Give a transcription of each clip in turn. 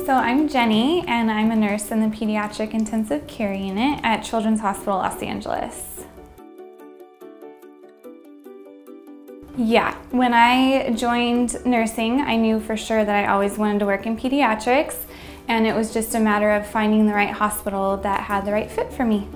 So I'm Jenny, and I'm a nurse in the Pediatric Intensive Care Unit at Children's Hospital Los Angeles. Yeah, when I joined nursing, I knew for sure that I always wanted to work in pediatrics, and it was just a matter of finding the right hospital that had the right fit for me.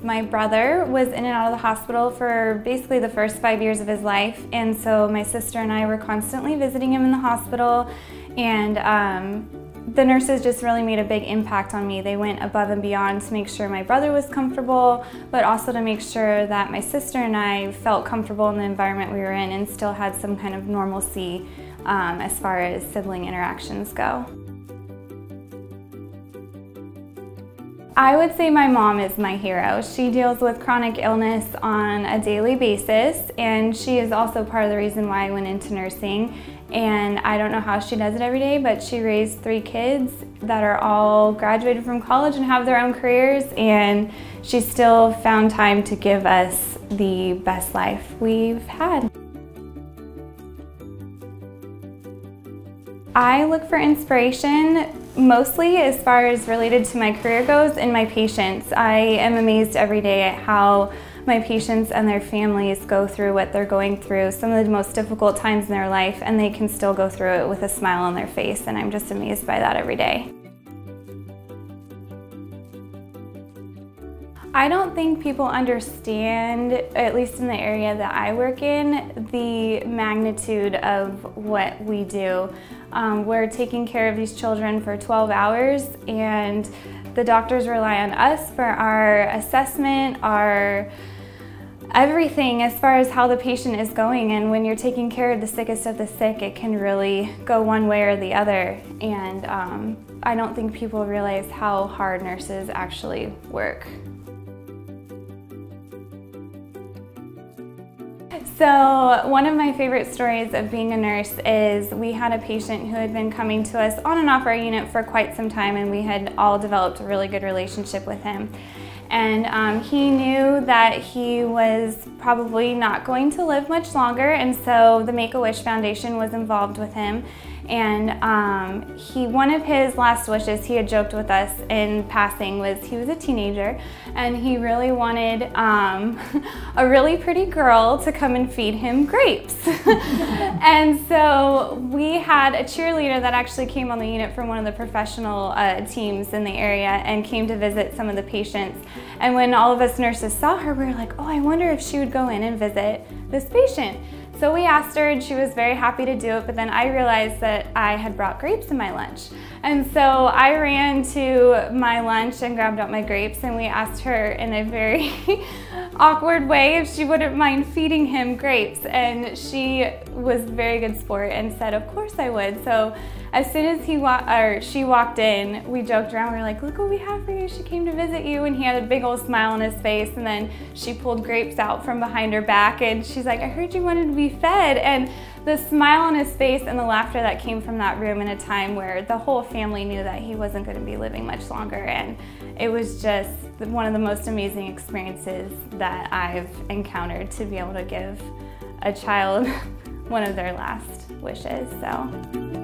My brother was in and out of the hospital for basically the first 5 years of his life, and so my sister and I were constantly visiting him in the hospital, and the nurses just really made a big impact on me. They went above and beyond to make sure my brother was comfortable, but also to make sure that my sister and I felt comfortable in the environment we were in and still had some kind of normalcy as far as sibling interactions go. I would say my mom is my hero. She deals with chronic illness on a daily basis, and she is also part of the reason why I went into nursing. And I don't know how she does it every day, but she raised 3 kids that are all graduated from college and have their own careers, and she still found time to give us the best life we've had. I look for inspiration mostly as far as related to my career goes in my patients. I am amazed every day at how my patients and their families go through what they're going through, some of the most difficult times in their life, and they can still go through it with a smile on their face, and I'm just amazed by that every day. I don't think people understand, at least in the area that I work in, the magnitude of what we do. We're taking care of these children for 12 hours, and the doctors rely on us for our assessment, our everything as far as how the patient is going. And when you're taking care of the sickest of the sick, it can really go one way or the other. And I don't think people realize how hard nurses actually work.So one of my favorite stories of being a nurse is we had a patient who had been coming to us on and off our unit for quite some time, and we had all developed a really good relationship with him. And he knew that he was probably not going to live much longer, and so the Make-A-Wish Foundation was involved with him. And one of his last wishes, he had joked with us in passing, was he was a teenager and he really wanted a really pretty girl to come and feed him grapes. And so we had a cheerleader that actually came on the unit from one of the professional teams in the area and came to visit some of the patients. And when all of us nurses saw her, we were like, oh, I wonder if she would go in and visit this patient. So we asked her, and she was very happy to do it, but then I realized that I had brought grapes in my lunch. And so I ran to my lunch and grabbed out my grapes, and we asked her in a very awkward way if she wouldn't mind feeding him grapes. And she was a very good sport and said, of course I would. So as soon as she walked in, we joked around. We were like, look what we have for you. She came to visit you. And he had a big old smile on his face. And then she pulled grapes out from behind her back. And she's like, I heard you wanted to be fed. And the smile on his face and the laughter that came from that room in a time where the whole family knew that he wasn't going to be living much longer. And it was just one of the most amazing experiences that I've encountered, to be able to give a child one of their last wishes. So.